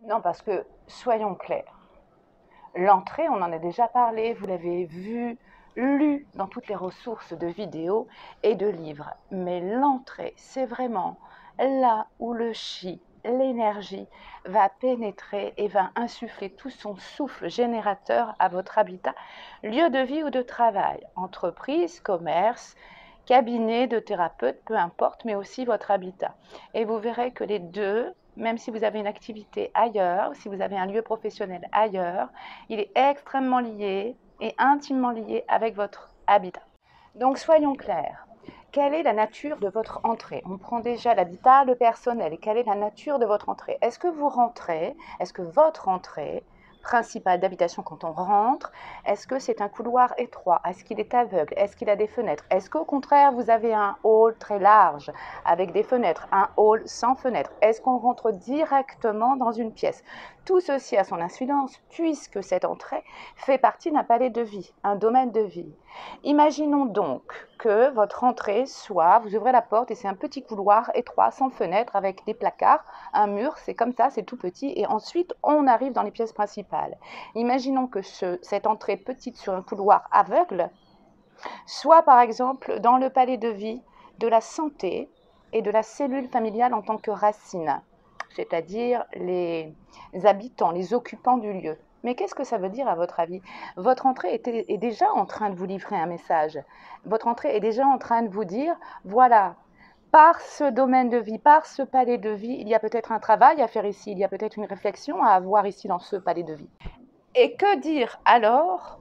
Non, parce que soyons clairs. L'entrée, on en a déjà parlé, vous l'avez vu, lu dans toutes les ressources de vidéos et de livres. Mais l'entrée, c'est vraiment là où le chi, l'énergie, va pénétrer et va insuffler tout son souffle générateur à votre habitat, lieu de vie ou de travail, entreprise, commerce, cabinet de thérapeute, peu importe, mais aussi votre habitat. Et vous verrez que les deux, même si vous avez une activité ailleurs, si vous avez un lieu professionnel ailleurs, il est extrêmement lié et intimement lié avec votre habitat. Donc soyons clairs. Quelle est la nature de votre entrée? On prend déjà l'habitat, le personnel. Et quelle est la nature de votre entrée? Est-ce que vous rentrez? Est-ce que votre entrée principale d'habitation quand on rentre, est-ce que c'est un couloir étroit? Est-ce qu'il est aveugle? Est-ce qu'il a des fenêtres? Est-ce qu'au contraire, vous avez un hall très large avec des fenêtres, un hall sans fenêtres? Est-ce qu'on rentre directement dans une pièce? Tout ceci a son incidence puisque cette entrée fait partie d'un palais de vie, un domaine de vie. Imaginons donc que votre entrée soit, vous ouvrez la porte et c'est un petit couloir étroit, sans fenêtre, avec des placards, un mur, c'est comme ça, c'est tout petit, et ensuite on arrive dans les pièces principales. Imaginons que cette entrée petite sur un couloir aveugle soit par exemple dans le palais de vie de la santé et de la cellule familiale en tant que racine, c'est-à-dire les habitants, les occupants du lieu. Mais qu'est-ce que ça veut dire à votre avis? Votre entrée est déjà en train de vous livrer un message. Votre entrée est déjà en train de vous dire, voilà, par ce domaine de vie, par ce palais de vie, il y a peut-être un travail à faire ici, il y a peut-être une réflexion à avoir ici dans ce palais de vie. Et que dire alors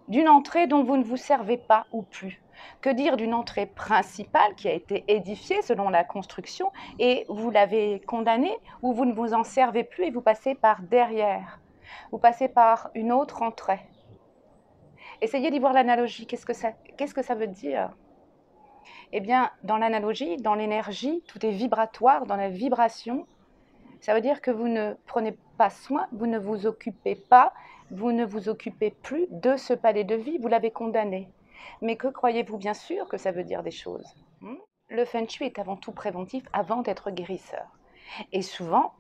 d'une entrée dont vous ne vous servez pas ou plus? Que dire d'une entrée principale qui a été édifiée selon la construction et vous l'avez condamnée ou vous ne vous en servez plus et vous passez par derrière? Vous passez par une autre entrée. Essayez d'y voir l'analogie. Qu'est-ce que ça veut dire? Eh bien, dans l'analogie, dans l'énergie, tout est vibratoire, dans la vibration. Ça veut dire que vous ne prenez pas soin, vous ne vous occupez pas, vous ne vous occupez plus de ce palais de vie, vous l'avez condamné. Mais que croyez-vous bien sûr que ça veut dire des choses? Le feng shui est avant tout préventif, avant d'être guérisseur. Et souvent,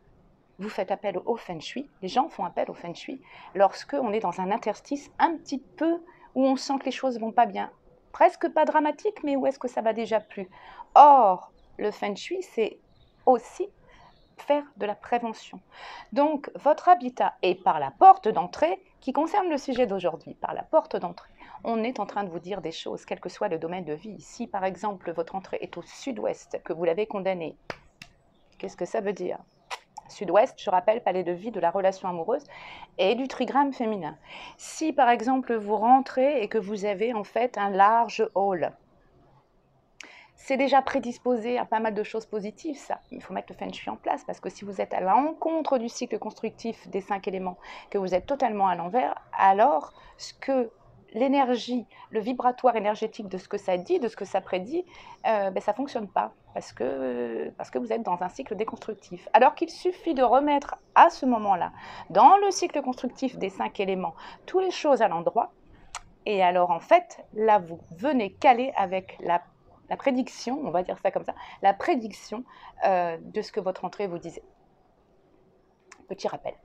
vous faites appel au feng shui, les gens font appel au feng shui lorsque on est dans un interstice un petit peu où on sent que les choses vont pas bien. Presque pas dramatique, mais où est-ce que ça va déjà plus? Or, le feng shui, c'est aussi faire de la prévention. Donc, votre habitat est par la porte d'entrée, qui concerne le sujet d'aujourd'hui, par la porte d'entrée, on est en train de vous dire des choses, quel que soit le domaine de vie. Si, par exemple, votre entrée est au sud-ouest, que vous l'avez condamné, qu'est-ce que ça veut dire? Sud-ouest, je rappelle, palais de vie de la relation amoureuse et du trigramme féminin. Si, par exemple, vous rentrez et que vous avez en fait un large hall, c'est déjà prédisposé à pas mal de choses positives, ça. Il faut mettre le feng shui en place, parce que si vous êtes à l'encontre du cycle constructif des 5 éléments, que vous êtes totalement à l'envers, alors ce que l'énergie, le vibratoire énergétique de ce que ça dit, de ce que ça prédit, ça ne fonctionne pas, parce que vous êtes dans un cycle déconstructif. Alors qu'il suffit de remettre à ce moment-là, dans le cycle constructif des 5 éléments, toutes les choses à l'endroit, et alors en fait, là, vous venez caler avec la prédiction, on va dire ça comme ça, la prédiction de ce que votre entrée vous disait. Petit rappel.